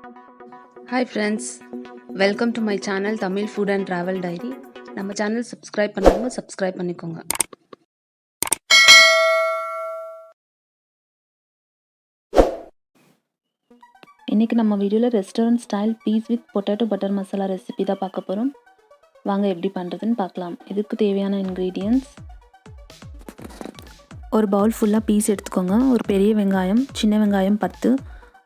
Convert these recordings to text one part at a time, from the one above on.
Hi friends, welcome to my channel Tamil Food and Travel Diary. நம்ம channel subscribe பண்ணாதவங்க subscribe பண்ணிக்கோங்க. இன்றைக்கி நம்ம வீடியோவில் restaurant style peas with potato butter masala recipe தான் பார்க்க போகிறோம். வாங்க எப்படி பண்ணுறதுன்னு பார்க்கலாம். இதுக்கு தேவையான இன்க்ரீடியன்ட்ஸ்: ஒரு பவுல் ஃபுல்லாக பீஸ் எடுத்துக்கோங்க. ஒரு பெரிய வெங்காயம், சின்ன வெங்காயம் 10,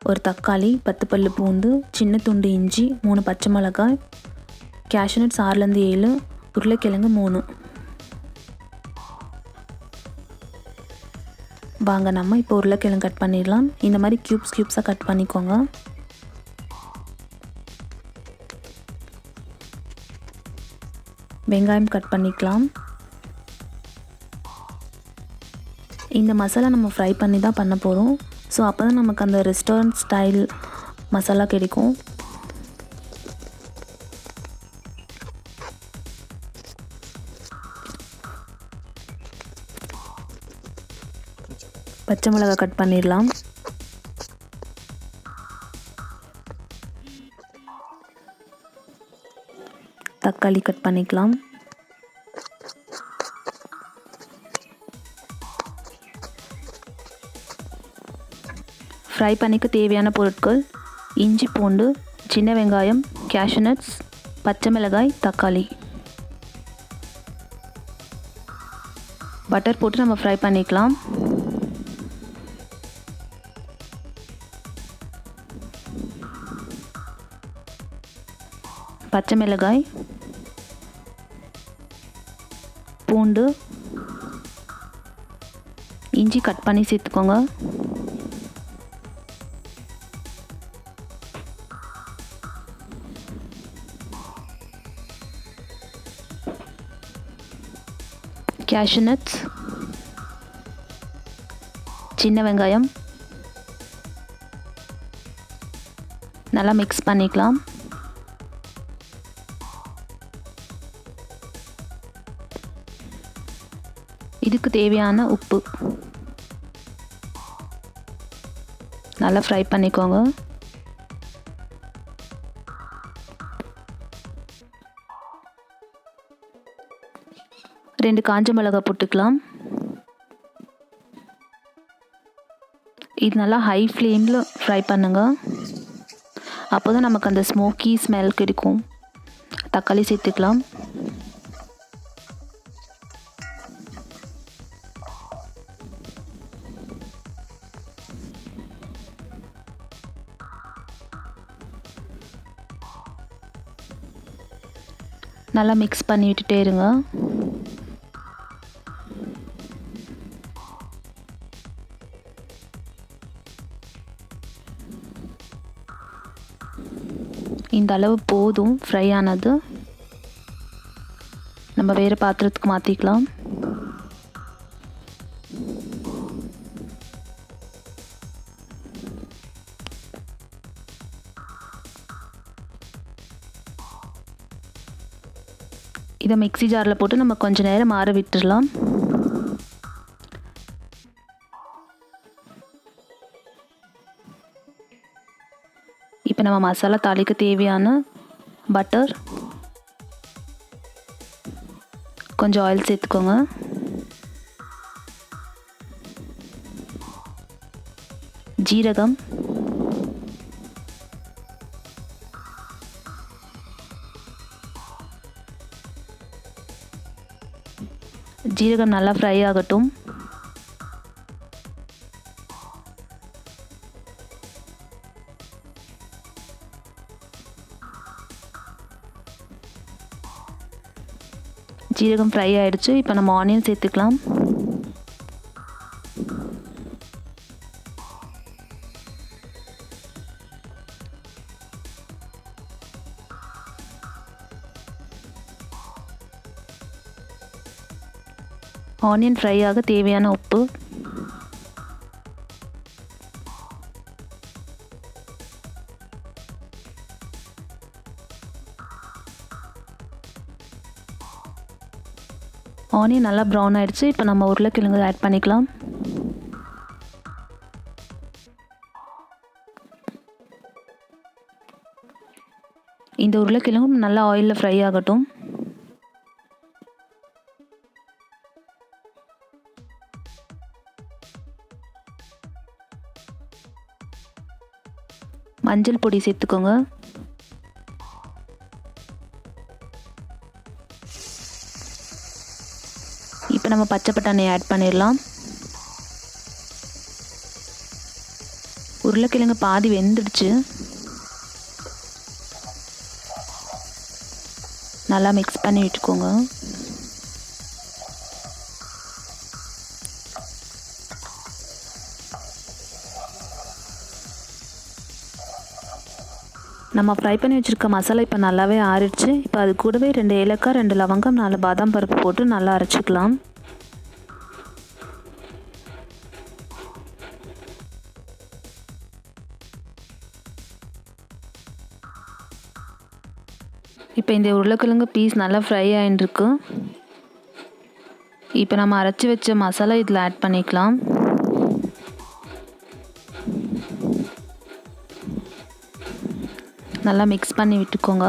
ஒரு தக்காளி, 10 பல்லு பூண்டு, சின்ன துண்டு இஞ்சி, 3 பச்சை மிளகாய், கேஷ்யூ நட்ஸ் 6லேருந்து 7, உருளைக்கிழங்கு 3. வாங்க நம்ம இப்போ உருளைக்கிழங்கு கட் பண்ணிடலாம். இந்த மாதிரி க்யூப்ஸாக கட் பண்ணிக்கோங்க. வெங்காயம் கட் பண்ணிக்கலாம். இந்த மசாலா நம்ம ஃப்ரை பண்ணி தான் பண்ண போகிறோம். ஸோ அப்போ தான் நமக்கு அந்த ரெஸ்டாரண்ட் ஸ்டைல் மசாலா கிடைக்கும். பச்சை மிளகாய் கட் பண்ணிடலாம். தக்காளி கட் பண்ணிக்கலாம். ஃப்ரை பண்ணிக்க தேவையான பொருட்கள்: இஞ்சி பூண்டு, சின்ன வெங்காயம், கேஷ்யூ நட்ஸ், பச்சை மிளகாய், தக்காளி. பட்டர் போட்டு நம்ம ஃப்ரை பண்ணிக்கலாம். பச்சை மிளகாய், பூண்டு, இஞ்சி கட் பண்ணி சேர்த்துக்கோங்க. கேஷ்யூ நட்ஸ், சின்ன வெங்காயம் நல்லா மிக்ஸ் பண்ணிக்கலாம். இதுக்கு தேவையான உப்பு நல்லா ஃப்ரை பண்ணிக்கோங்க. ரெண்டு காஞ்ச மிளகாய் போட்டுக்கலாம். இது நல்லா ஹை ஃப்ளேமில் ஃப்ரை பண்ணுங்க. அப்போ தான் நமக்கு அந்த ஸ்மோக்கி ஸ்மெல் கிடைக்கும். தக்காளி சேர்த்துக்கலாம். நல்லா மிக்ஸ் பண்ணி விட்டுட்டே இருங்க. இந்த அளவு போதும் ஃப்ரை ஆனது. நம்ம வேறு பாத்திரத்துக்கு மாற்றிக்கலாம். இதை மிக்ஸி ஜாரில் போட்டு நம்ம கொஞ்சம் நேரம் ஆற விட்டுடலாம். இப்போ நம்ம மசாலா தாளிக்க தேவையான பட்டர், கொஞ்சம் ஆயில் சேர்த்துக்கோங்க. ஜீரகம், ஜீரகம் நல்லா ஃப்ரை ஆகட்டும். ஜீரகம் ஃப்ரை ஆகிடுச்சு. இப்போ நம்ம ஆனியன் சேர்த்துக்கலாம். ஆனியன் ஃப்ரை ஆக தேவையான உப்பு, ஆனியன் நல்லா ப்ரௌன் ஆகிடுச்சு. இப்போ நம்ம உருளைக்கிழங்கு ஆட் பண்ணிக்கலாம். இந்த உருளைக்கிழங்கும் நல்லா ஆயிலில் ஃப்ரை ஆகட்டும். மஞ்சள் பொடி சேர்த்துக்கோங்க. இப்போ நம்ம பச்சை பட்டாணி ஆட் பண்ணிடலாம். உருளைக்கிழங்கு பாதி வெந்துடுச்சு. நல்லா மிக்ஸ் பண்ணி விட்டுக்கோங்க. நம்ம ஃப்ரை பண்ணி வச்சுருக்க மசாலா இப்போ நல்லாவே ஆறிடுச்சு. இப்போ அது கூடவே 2 ஏலக்காய், 2 லவங்கம், 4 பாதாம் பருப்பு போட்டு நல்லா அரைச்சிக்கலாம். இப்போ இந்த உருளைக்கிழங்கு பீஸ் நல்லா ஃப்ரை ஆகிட்டுருக்கு. இப்போ நம்ம அரைச்சி வச்ச மசாலா இதில் ஆட் பண்ணிக்கலாம். நல்லா மிக்ஸ் பண்ணி விட்டுக்கோங்க.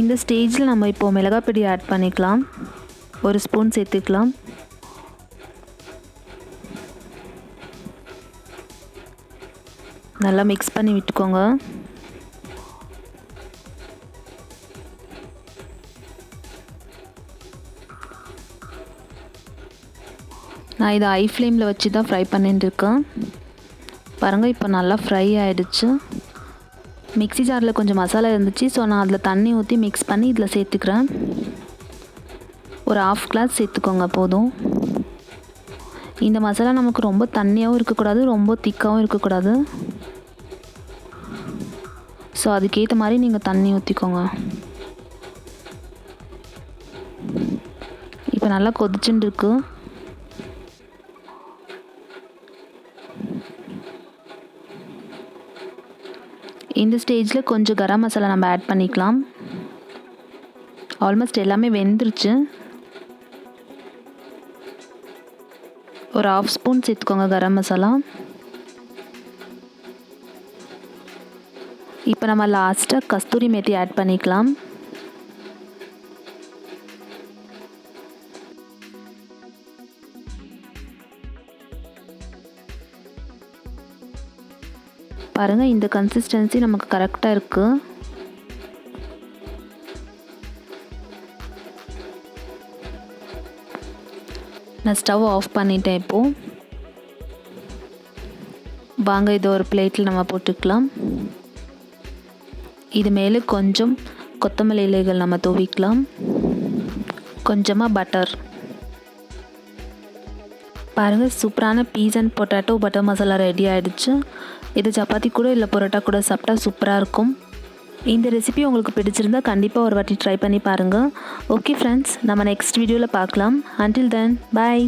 இந்த ஸ்டேஜில் நம்ம இப்போது மிளகாய் பொடி ஆட் பண்ணிக்கலாம். 1 ஸ்பூன் சேர்த்துக்கலாம். நல்லா மிக்ஸ் பண்ணி விட்டுக்கோங்க. நான் இதை ஹை ஃப்ளேமில் வச்சு தான் ஃப்ரை பண்ணிட்டு இருக்கேன். பாருங்கள், இப்போ நல்லா ஃப்ரை ஆகிடுச்சு. மிக்ஸி ஜாரில் கொஞ்சம் மசாலா இருந்துச்சு. ஸோ நான் அதில் தண்ணி ஊற்றி மிக்ஸ் பண்ணி இதில் சேர்த்துக்கிறேன். ஒரு 1/2 கிளாஸ் சேர்த்துக்கோங்க போதும். இந்த மசாலா நமக்கு ரொம்ப தண்ணியாகவும் இருக்கக்கூடாது, ரொம்ப திக்காகவும் இருக்கக்கூடாது. ஸோ அதுக்கேற்ற மாதிரி நீங்கள் தண்ணி ஊற்றிக்கோங்க. இப்போ நல்லா கொதிச்சுட்டு இருக்கு. இந்த ஸ்டேஜில் கொஞ்சம் கரம் மசாலா நம்ம ஆட் பண்ணிக்கலாம். ஆல்மோஸ்ட் எல்லாமே வெந்துருச்சு. ஒரு 1/2 ஸ்பூன் சேர்த்துக்கோங்க கரம் மசாலா. இப்போ நம்ம லாஸ்ட்டாக கஸ்தூரி மேத்தி ஆட் பண்ணிக்கலாம். பாருங்கள், இந்த கன்சிஸ்டன்சி நமக்கு கரெக்டாக இருக்குது. நான் ஸ்டவ் ஆஃப் பண்ணிட்டேன். இப்போது வாங்க இதை ஒரு பிளேட்டில் நம்ம போட்டுக்கலாம். இது மேலே கொஞ்சம் கொத்தமல்லி இலைகள் நம்ம தூவிக்கலாம். கொஞ்சமாக பட்டர். பாருங்கள், சூப்பரான peas and potato butter masala ready ஆகிடுச்சு. இது சப்பாத்தி கூட இல்லை பரோட்டா கூட சாப்பிட்டா சூப்பராக இருக்கும். இந்த ரெசிபி உங்களுக்கு பிடிச்சிருந்தால் கண்டிப்பாக ஒரு வாட்டி ட்ரை பண்ணி பாருங்கள். ஓகே ஃப்ரெண்ட்ஸ், நம்ம நெக்ஸ்ட் வீடியோவில் பார்க்கலாம். அன்டில் தென், பாய்.